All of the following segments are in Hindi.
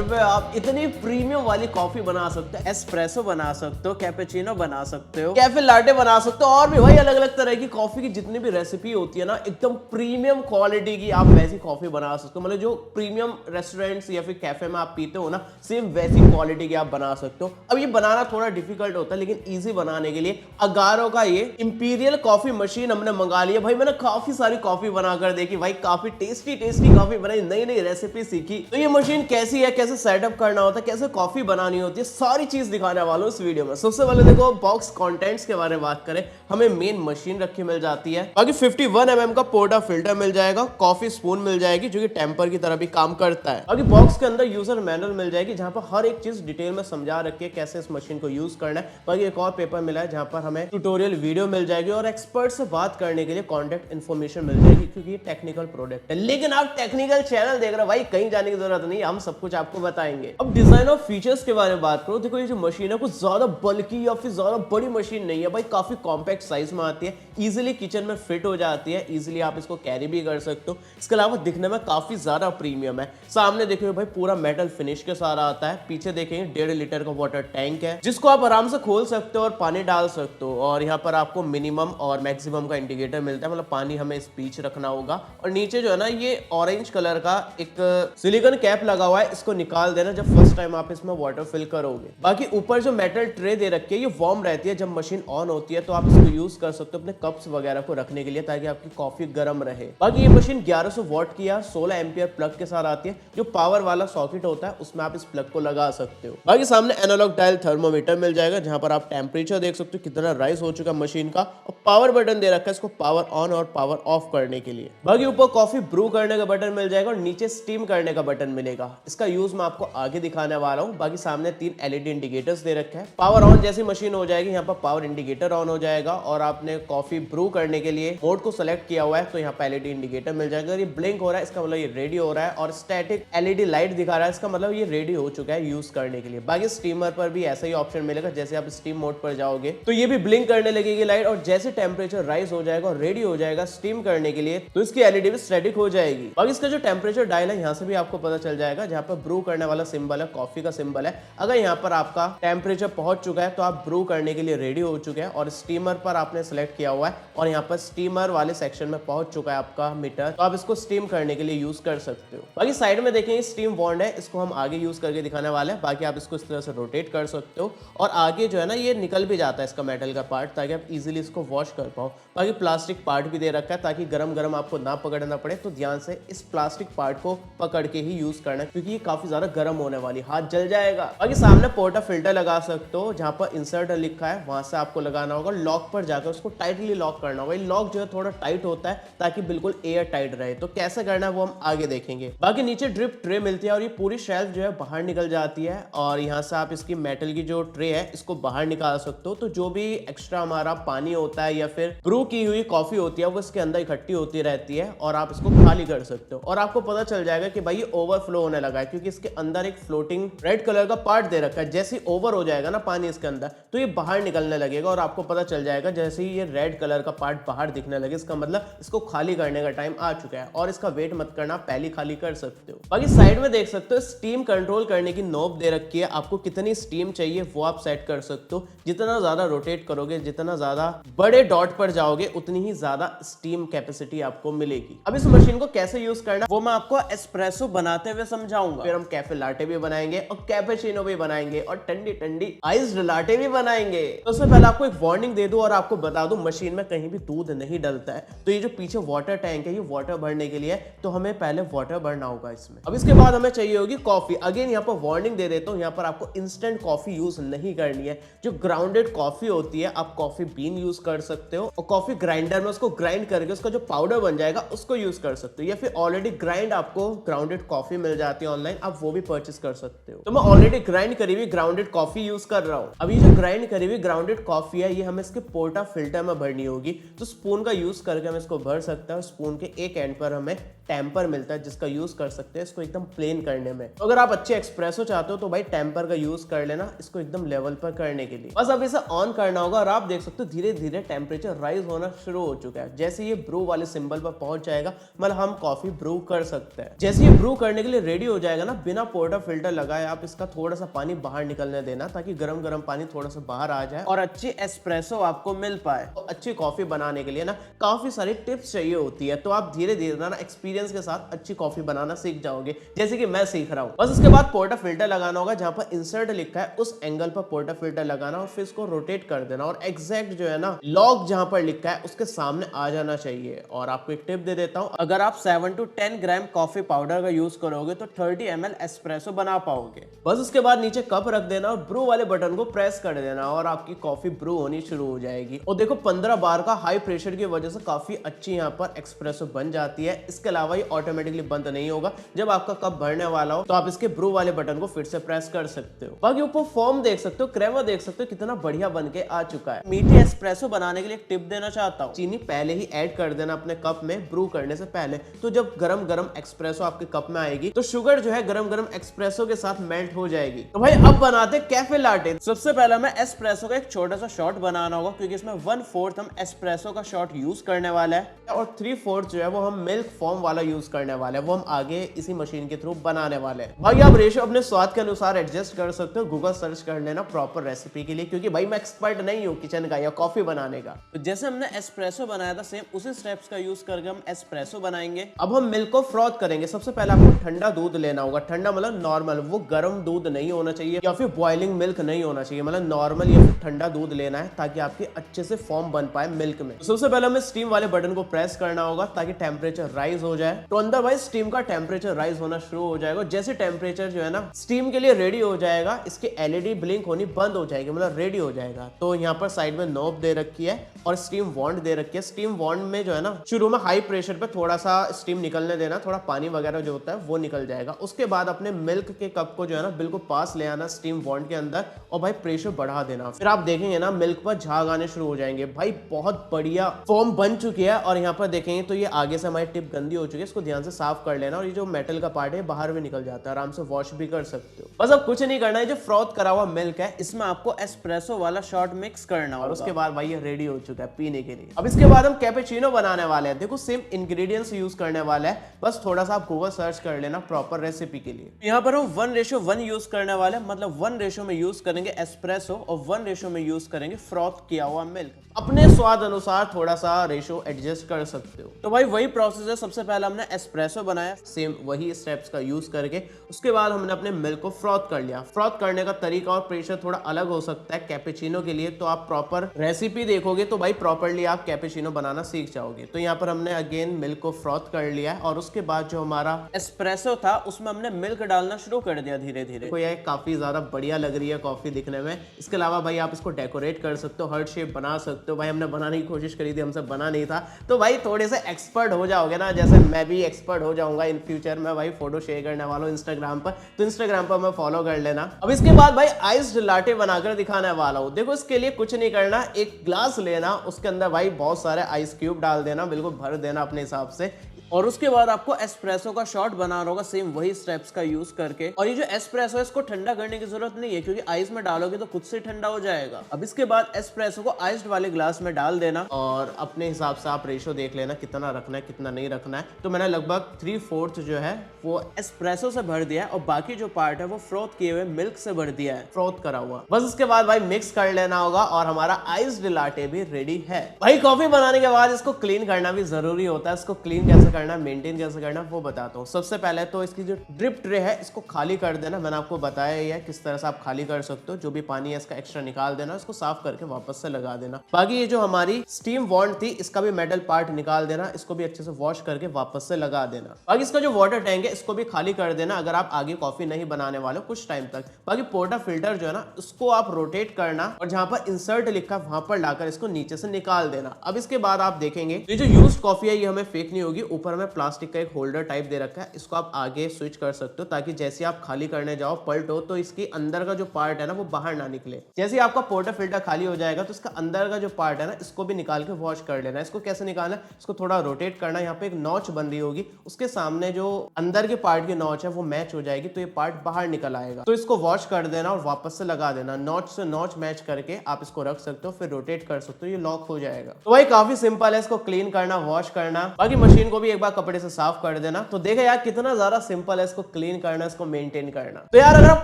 पे आप इतनी प्रीमियम वाली कॉफी बना सकते हो, एस्प्रेसो बना सकते हो, कैपेचिनो बना सकते हो, कैफे लाटे बना सकते हो, और भी भाई अलग अलग तरह की कॉफी की जितनी भी रेसिपी होती है ना, एकदम प्रीमियम क्वालिटी की आप वैसी कॉफी बना सकते हो। मतलब जो प्रीमियम रेस्टोरेंट्स या फिर कैफे में आप पीते हो ना, सेम वैसी क्वालिटी की आप बना सकते हो। अब ये बनाना थोड़ा डिफिकल्ट होता है, लेकिन ईजी बनाने के लिए अगारो का ये इंपीरियल कॉफी मशीन हमने मंगा लिया। भाई मैंने काफी सारी कॉफी बनाकर देखी भाई, काफी टेस्टी टेस्टी कॉफी बनाई, नई नई रेसिपी सीखी। तो ये मशीन कैसी है, कैसे सेटअप करना होता है, कैसे कॉफी बनानी होती है, सारी चीज दिखाने वाला हूं इस वीडियो में। सबसे पहले देखो बॉक्स कंटेंट्स के बारे में बात करें, हमें मेन मशीन रखी मिल जाती है, बाकी 51 mm का पोर्टा फिल्टर मिल जाएगा, कॉफी स्पून मिल जाएगी जो कि टेम्पर की तरह भी काम करता है। बाकी बॉक्स के अंदर यूजर मैनुअल मिल जाएगी जहां पर हर एक चीज डिटेल में समझा रखी है कैसे इस मशीन को यूज करना है। बाकी एक और पेपर मिला है जहां पर हमें ट्यूटोरियल वीडियो मिल जाएगी और एक्सपर्ट से बात करने के लिए कॉन्टेक्ट इन्फॉर्मेशन मिल जाएगी, क्योंकि ये टेक्निकल प्रोडक्ट है। लेकिन आप टेक्निकल चैनल देख रहे हो भाई, कहीं जाने की जरूरत नहीं, हम सब कुछ आपको बताएंगे। अब डिजाइन और फीचर्स के बारे में बात करो, देखो ये जो मशीन है कुछ ज्यादा बल्कि या फिर ज्यादा बड़ी मशीन नहीं है भाई, काफी कॉम्पैक्ट साइज में आती है, इजीली किचन में फिट हो जाती है, इजीली आप इसको कैरी भी कर सकते हो। इसके अलावा दिखने में काफी ज्यादा प्रीमियम है। सामने देखिए भाई पूरा मेटल फिनिश के साथ आता है, पीछे देखेंगे 1.5 लीटर का वाटर टैंक है जिसको आप आराम से खोल सकते हो और पानी डाल सकते हो। और यहाँ पर आपको मिनिमम और मैक्सिमम का इंडिकेटर मिलता है, मतलब पानी हमें इस बीच रखना होगा। और नीचे जो है ना ये ऑरेंज कलर का एक सिलिकॉन कैप लगा हुआ है, इसको निकाल देना जब फर्स्ट टाइम आप इसमें वाटर फिल करोगे। बाकी ऊपर जो मेटल ट्रे दे रखी है ये वार्म रहती है, जब मशीन ऑन होती है तो आप इसको यूज कर सकते हो अपने कप्स वगैरह को रखने के लिए, ताकि आपकी कॉफी गर्म रहे। बाकी ये मशीन 1100 वॉट की 16 एम्पियर प्लग के साथ आती है, जो पावर वाला सॉकेट होता है उसमें आप इस प्लग को लगा सकते हो। बाकी सामने एनालॉग डायल थर्मोमीटर मिल जाएगा जहां पर आप टेम्परेचर देख सकते हो कितना राइज हो चुका है मशीन का, और पावर बटन दे रखा है इसको पावर ऑन और पावर ऑफ करने के लिए। बाकी ऊपर कॉफी ब्रू करने का बटन मिल जाएगा और नीचे स्टीम करने का बटन मिलेगा। इसका यूज मैं आपको आगे दिखाने वाला हूं। बाकी सामने 3 LED इंडिकेटर्स दे रखे हैं। पावर ऑन जैसी मशीन हो जाएगी यहाँ पर पावर इंडिकेटर ऑन हो जाएगा, और आपने कॉफी ब्रू करने के लिए मोड को सेलेक्ट किया हुआ है तो यहाँ पर LED इंडिकेटर मिल जाएगा। ये ब्लिंक हो रहा है, इसका मतलब ये रेडी हो रहा है, और स्टैटिक LED लाइट दिखा रहा है, इसका मतलब ये रेडी हो चुका है यूज करने के लिए। बाकी स्टीमर पर भी ऐसा ही ऑप्शन मिलेगा, जैसे आप स्टीम मोड पर जाओगे तो ये भी ब्लिंक करने लगेगी लाइट, और जैसे टेम्परेचर राइज हो जाएगा और रेडी हो जाएगा स्टीम करने के लिए तो इसकी LED भी स्टैटिक हो जाएगी। बाकी इसका जो टेम्परेचर डायल है यहाँ से भी आपको पता चल जाएगा, जहाँ पर ब्रू करने वाला सिंबल है, कॉफी का सिंबल है। अगर यहाँ पर आपका टेम्परेचर पहुंच चुका है तो आप ब्रू करने के लिए रेडी हो चुके हैं, और स्टीमर पर आपने सेलेक्ट किया हुआ है और यहाँ पर स्टीमर वाले सेक्शन में पहुंच चुका है आपका मीटर, तो आप इसको स्टीम करने के लिए यूज कर सकते हो। बाकी साइड में देखेंगे स्टीम बॉन्ड है, इसको हम आगे यूज करके दिखाने वाले हैं। बाकी आप इसको इस तरह से रोटेट कर सकते हो, और आगे जो है ना ये निकल भी जाता है इसका मेटल का पार्ट, ताकि आप इजीली इसको वॉश कर पाओ। बाकी प्लास्टिक पार्ट भी दे रखा है ताकि गरम गरम आपको ना पकड़ना पड़े, तो ध्यान से इस प्लास्टिक पार्ट को पकड़ के ही यूज करना है, क्योंकि ये काफी ज्यादा गर्म होने वाली, हाथ जल जाएगा। बाकी सामने पोर्टा फिल्टर लगा सकते हो, जहां पर इंसर्ट लिखा है वहां से आपको लगाना होगा, लॉक पर जाकर उसको टाइटली लॉक करना होगा। लॉक जो है थोड़ा टाइट होता है ताकि बिल्कुल एयर टाइट रहे, तो कैसे करना है वो हम आगे देखेंगे। बाकी नीचे ड्रिप ट्रे मिलती है और ये पूरी शेल्फ जो है बाहर निकल जाती है, और यहाँ से आप इसकी मेटल की जो ट्रे है इसको बाहर निकाल सकते हो। तो जो भी एक्स्ट्रा हमारा पानी होता है या फिर ब्रू की हुई कॉफी होती है वो इसके अंदर इकट्ठी होती रहती है, और आप इसको खाली कर सकते हो। और आपको पता चल जाएगा कि भाई ये ओवरफ्लो होने लगा है, क्योंकि इसके अंदर एक फ्लोटिंग रेड कलर का पार्ट दे रखा है। जैसे ही ओवर हो जाएगा ना पानी इसके अंदर, तो ये बाहर निकलने लगेगा, और आपको पता चल जाएगा जैसे ही ये रेड कलर का पार्ट बाहर दिखने लगे, इसका मतलब इसको खाली करने का टाइम आ चुका है। और इसका वेट मत करना, पहले खाली कर सकते हो। बाकी साइड में देख सकते हो स्टीम कंट्रोल करने की नॉब दे रखी है, आपको कितनी स्टीम चाहिए वो आप सेट कर सकते हो। जितना ज्यादा रोटेट करोगे, जितना ज्यादा बड़े डॉट पर जाओगे, उतनी ही ज्यादा स्टीम कैपेसिटी आपको मिलेगी। अब इस मशीन को कैसे यूज करना वो मैं आपको एस्प्रेसो बनाते हुए समझाऊंगा। फिर हम कैफे लाटे भी बनाएंगे और कैपेचिनो भी बनाएंगे और ठंडी ठंडी आइस्ड लाटे भी बनाएंगे। तो उससे पहले आपको एक वार्निंग दे दूं और आपको बता दूं, मशीन में कहीं भी दूध नहीं डलता है। तो ये जो पीछे वाटर टैंक है ये वाटर भरने के लिए, तो हमें पहले वाटर भरना होगा इसमें। अब इसके बाद हमें चाहिए होगी कॉफी। अगेन यहाँ पर वार्निंग दे देता हूँ, यहाँ पर आपको इंस्टेंट कॉफी यूज नहीं करनी है। जो ग्राउंडेड कॉफी होती है आप कॉफी बीन यूज कर सकते हो, और कॉफी ग्राइंडर में उसको ग्राइंड करके उसका जो पाउडर बन जाएगा उसको यूज कर सकते हो, या फिर ऑलरेडी ग्राइंड आपको ग्राउंडेड कॉफी मिल जाती है ऑनलाइन, आप वो भी परचेस कर सकते हो। तो मैं ऑलरेडी ग्राइंड करी हुई ग्राउंडेड कॉफी यूज कर रहा हूँ। अभी जो ग्राइंड करी हुई ग्राउंडेड कॉफी है ये हमें इसके पोर्टा फिल्टर में भरनी होगी, तो स्पून का यूज करके हम इसको भर सकते हैं। स्पून के एक एंड पर हमें टेम्पर मिलता है जिसका यूज कर सकते हैं इसको एकदम प्लेन करने में। तो अगर आप अच्छे एक्सप्रेसो चाहते हो तो भाई टेम्पर का यूज कर लेना इसको एकदम लेवल पर करने के लिए। बस अब इसे ऑन करना होगा और आप देख सकते हो धीरे धीरे टेम्परेचर राइज होना शुरू हो चुका है। जैसे ये ब्रू वाले सिंबल पर पहुंच जाएगा मतलब हम कॉफी ब्रू कर सकते हैं। जैसे ये ब्रू करने के लिए रेडी हो जाएगा ना, बिना पोर्टा फिल्टर लगाए आप इसका थोड़ा सा पानी बाहर निकलने देना ताकि गरम गरम पानी थोड़ा सा बाहर आ जाए और अच्छी एस्प्रेसो आपको मिल पाए। तो अच्छी कॉफी बनाने के लिए ना काफी सारी टिप्स चाहिए होती है, तो आप धीरे धीरे ना एक्सपीरियंस के साथ अच्छी कॉफी बनाना सीख जाओगे जैसे कि मैं सीख रहा हूँ। बस इसके बाद पोर्टा फिल्टर लगाना होगा, जहां पर इंसर्ट लिखा है उस एंगल पर पोर्टा फिल्टर लगाना और फिर इसको रोटेट कर देना और एग्जैक्ट जो है ना लॉक जहां पर लिखा है उसके सामने आ जाना चाहिए। और आपको एक टिप दे देता हूं, अगर आप 7 to 10 ग्राम कॉफी पाउडर का यूज करोगे तो 30 ml एस्प्रेसो बना पाओगे। बस उसके बाद नीचे कप रख देना और ब्रू वाले बटन को प्रेस कर देना और आपकी कॉफी ब्रू होनी शुरू हो जाएगी। और देखो 15 बार का हाई प्रेशर की वजह से काफी अच्छी यहाँ पर एक्सप्रेसो बन जाती है। इसके अलावा ये ऑटोमेटिकली बंद नहीं होगा, जब आपका कप भरने वाला हो तो आप इसके ब्रू वाले बटन को फिर से प्रेस कर सकते हो। बाकी ऊपर फॉर्म देख सकते हो, क्रेमा देख सकते हो कितना बढ़िया बन के आ चुका है। मीठी एस्प्रेसो बनाने के लिए एक टिप देना चाहता हूँ, चीनी पहले ही ऐड कर देना अपने कप में ब्रू करने से पहले। तो जब गरम गरम एक्सप्रेसो आपके कप में आएगी तो शुगर जो है गरम गरम एक्सप्रेसो के साथ मेल्ट हो जाएगी। तो भाई अब बनाते कैफे लाटे। सबसे पहले हमें एस्प्रेसो का एक छोटा सा शॉट बनाना होगा क्योंकि इसमें 1/4 हम एस्प्रेसो का शॉट यूज करने वाला है और 3/4 जो है वो हम मिल्क फॉर्म वाला यूज करने वाले हैं, वो हम आगे इसी मशीन के थ्रू बनाने वाले हैं। भाई आप रेशियो अपने स्वाद के अनुसार एडजस्ट कर सकते हो, गूगल सर्च कर लेना प्रॉपर रेसिपी के लिए, क्योंकि भाई मैं एक्सपर्ट नहीं हूँ किचन का या कॉफी बनाने का। तो जैसे हमने एस्प्रेसो बनाया था सेम उसी स्टेप्स का यूज करके हम एस्प्रेसो बनाएंगे। अब हम मिल्क को फ्रॉथ करेंगे। सबसे पहले आपको ठंडा दूध लेना होगा, ठंडा मतलब नॉर्मल, वो गर्म दूध नहीं होना चाहिए या फिर बॉइलिंग मिल्क नहीं होना चाहिए, मतलब नॉर्मल या फिर ठंडा दूध लेना है ताकि आपके अच्छे से फॉर्म बन पाए मिल्क में। तो सबसे पहले हमें स्टीम वाले बटन को प्रेस करना होगा ताकि टेम्परेचर राइज हो जाए। तो अंदर भाई स्टीम का टेम्परेचर राइज होना शुरू हो जाएगा। जैसे टेम्परेचर जो है ना स्टीम के लिए रेडी हो जाएगा, इसकी एलईडी ब्लिंक होनी बंद हो जाएगी, मतलब रेडी हो जाएगा। तो यहाँ पर साइड में नॉब दे रखी है और स्टीम वॉन्ड दे रखी है। स्टीम वॉन्ड में जो है ना शुरू में हाई प्रेशर पे थोड़ा सा स्टीम निकलने देना, थोड़ा पानी वगैरह जो होता है वो निकल जाएगा। उसके बाद अपने मिल्क के कप को जो है ना बिल्कुल पास ले आना स्टीम वॉन्ड के अंदर और भाई प्रेशर बढ़ा देना। फिर आप देखेंगे ना मिल्क पर झाग आने शुरू हो जाएंगे। भाई बहुत बढ़िया फॉर्म बन चुकी है। और यहाँ पर देखेंगे तो ये आगे से हमारी टिप गंदी हो चुकी है, इसको ध्यान से साफ कर लेना। और ये जो मेटल का पार्ट है बाहर भी निकल जाता है, आराम से वॉश भी कर सकते हो। बस अब कुछ नहीं करना है, जो फ्रॉथ करा हुआ मिल्क है इसमें आपको एस्प्रेसो वाला शॉट मिक्स करना और उसके बाद भाई ये रेडी हो चुका है पीने के लिए। अब इसके बाद हम कैपेचिनो बनाने वाले हैं। देखो सेम इंग्रेडिएंट्स यूज करने वाला है, बस थोड़ा सा आप गूगल सर्च कर लेना प्रॉपर रेसिपी के लिए। यहाँ पर हम 1:1 यूज करने वाले हैं, मतलब 1 रेशो में यूज करेंगे एस्प्रेसो और 1 रेशो में यूज करेंगे फ्रॉथ किया हुआ मिल्क। अपने स्वाद अनुसार थोड़ा सा रेशो एडजस्ट कर सकते हो। तो भाई वही प्रोसेस है, सबसे पहले हमने एस्प्रेसो बनाया सेम वही स्टेप्स का यूज करके। उसके बाद हमने अपने मिल्क को फ्रॉथ कर लिया। फ्रॉथ करने का तरीका और प्रेशर थोड़ा अलग हो सकता है कैपेचिनो के लिए, तो आप प्रॉपर रेसिपी देखोगे तो भाई प्रॉपरली आप कैपेचिनो बनाना सीख जाओगे। तो यहाँ पर हमने अगेन मिल्क को फ्रॉथ कर लिया और उसके बाद जो हमारा एस्प्रेसो था उसमें हमने मिल्क डालना शुरू कर दिया धीरे धीरे। तो यह काफी ज्यादा बढ़िया लग रही है कॉफी दिखने में। इसके अलावा भाई आप इसको डेकोरेट कर सकते हो, हार्ट शेप बना सकते हो। भाई हमने बनाने की कोशिश करी थी, हमसे बना नहीं था। तो भाई थोड़े से एक्सपर्ट हो जाओगे ना, जैसे मैं भी एक्सपर्ट हो जाऊंगा इन फ्यूचर में। भाई फोटो शेयर करने वाला हूँ इंस्टाग्राम पर, तो इंस्टाग्राम पर मैं फॉलो कर लेना। अब इसके बाद भाई आइस्ड लाटे बनाकर दिखाने वाला हूँ। देखो इसके लिए कुछ नहीं करना, एक ग्लास लेना, उसके अंदर भाई बहुत सारे आइस क्यूब डाल देना, बिल्कुल भर देना अपने हिसाब से। और उसके बाद आपको एस्प्रेसो का शॉट बनाना होगा सेम वही स्टेप्स का यूज करके। और ये जो एस्प्रेसो है इसको ठंडा करने की जरूरत नहीं है क्योंकि आइस में डालोगे तो खुद से ठंडा हो जाएगा। अब इसके बाद एस्प्रेसो को आइस्ड वाले ग्लास में डाल देना और अपने हिसाब से आप रेशो देख लेना कितना रखना है कितना नहीं रखना है। तो मैंने लगभग 3/4 जो है वो एस्प्रेसो से भर दिया है और बाकी जो पार्ट है वो फ्रोथ किए हुए मिल्क से भर दिया है, फ्रोथ करा हुआ। बस इसके बाद भाई मिक्स कर लेना होगा और हमारा आइस्ड लाटे भी रेडी है। भाई कॉफी बनाने के बाद इसको क्लीन करना भी जरूरी होता है। इसको क्लीन कैसे करना, मेंटेन कैसे करना वो बताता हूँ। सबसे पहले तो इसकी जो ड्रिप ट्रे है इसको खाली कर देना। मैंने आपको बताया ही है किस तरह से आप खाली कर सकते हो। जो भी पानी है इसका एक्स्ट्रा निकाल देना, इसको साफ करके वापस से लगा देना। बाकी ये जो हमारी स्टीम वॉन्ड थी इसका भी मेटल पार्ट निकाल देना, इसको भी अच्छे से वॉश करके वापस से लगा देना। बाकी इसका जो वाटर टैंक है इसको भी खाली कर देना अगर आप आगे कॉफी नहीं बनाने वाले हो कुछ टाइम तक। बाकी पोर्टा फिल्टर जो है ना उसको आप रोटेट करना और जहां पर इंसर्ट लिखा वहां पर लाकर इसको नीचे से निकाल देना। अब इसके बाद आप देखेंगे ये जो यूज्ड कॉफी है ये हमें फेंकनी होगी, ऊपर ऊपर हमें प्लास्टिक का एक होल्डर टाइप दे रखा है, इसको आप आगे स्विच कर सकते हो ताकि जैसे आप खाली करने जाओ पलटो तो इसके अंदर का जो पार्ट है ना वो बाहर ना निकले। जैसे ही आपका पोर्टर फिल्टर खाली हो जाएगा तो इसका अंदर का जो पार्ट है ना इसको भी निकाल के वॉश कर लेना। इसको कैसे निकालना है, इसको थोड़ा रोटेट करना, यहाँ पे एक नॉच बन रही होगी, उसके सामने जो अंदर के पार्ट की नॉच है वो मैच हो जाएगी तो ये पार्ट बाहर निकल आएगा। तो इसको वॉश कर देना और वापस से लगा देना, नॉच से नॉच मैच करके आप इसको रख सकते हो, फिर रोटेट कर सकते हो, ये लॉक हो जाएगा। तो भाई काफी सिंपल है इसको क्लीन करना, वॉश करना, बाकी मशीन को भी एक बार कपड़े से साफ कर देना। तो देखा यार कितना ज्यादा सिंपल है इसको क्लीन करना, इसको मेंटेन करना। तो यार अगर आप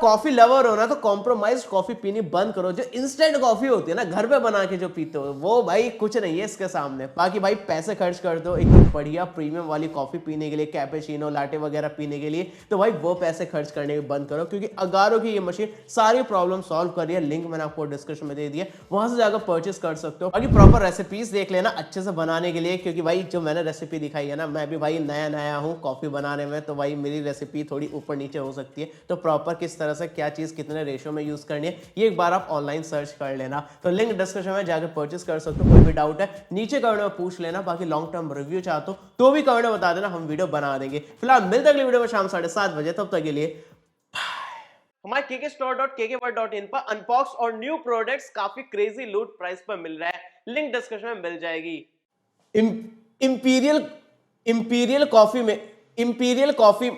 कॉफी लवर हो ना तो कॉम्प्रोमाइज कॉफी पीनी बंद करो। जो इंस्टेंट कॉफी होती है ना घर पे बना के जो पीते हो वो भाई कुछ नहीं है इसके सामने। बाकी भाई पैसे खर्च कर दो एकदम बढ़िया प्रीमियम वाली कॉफी पीने के लिए, कैपेचिनो लाटे वगैरह पीने के लिए, तो भाई वो पैसे खर्च करने बंद करो, क्योंकि अगारो की ये मशीन सारी प्रॉब्लम सॉल्व कर रही है। लिंक मैंने आपको डिस्क्रिप्शन में दे दिया, वहां से जाकर परचेस कर सकते हो। बाकी प्रॉपर रेसिपीज देख लेना अच्छे से बनाने के लिए, क्योंकि भाई जो मैंने रेसिपी दिखाई है ना, मैं भी भाई नया नया हूँ कॉफी बनाने में, तो भाई मेरी रेसिपी थोड़ी ऊपर नीचे हो सकती है। तो प्रॉपर किस तरह से क्या चीज कितने रेशियो में यूज करनी है ये एक बार आप ऑनलाइन सर्च कर लेना। तो लिंक डिस्क्रिप्शन में जाकर परचेस कर सकते हो। कोई भी डाउट है नीचे कमेंट में पूछ लेना। बाकी लॉन्ग टर्म रिव्यू चाहते हो तो भी कमेंट में बता देना, हम वीडियो बना देंगे। फिलहाल मिलते अगली वीडियो में शाम 7:30 बजे, तब तक के लिए हमारे kkstore.kkworld.in पर अनबॉक्स और न्यू प्रोडक्ट्स काफी क्रेजी लूट प्राइस पर मिल रहा है, लिंक डिस्क्रिप्शन में मिल जाएगी। इंपीरियल इंपीरियल कॉफी में इंपीरियल कॉफी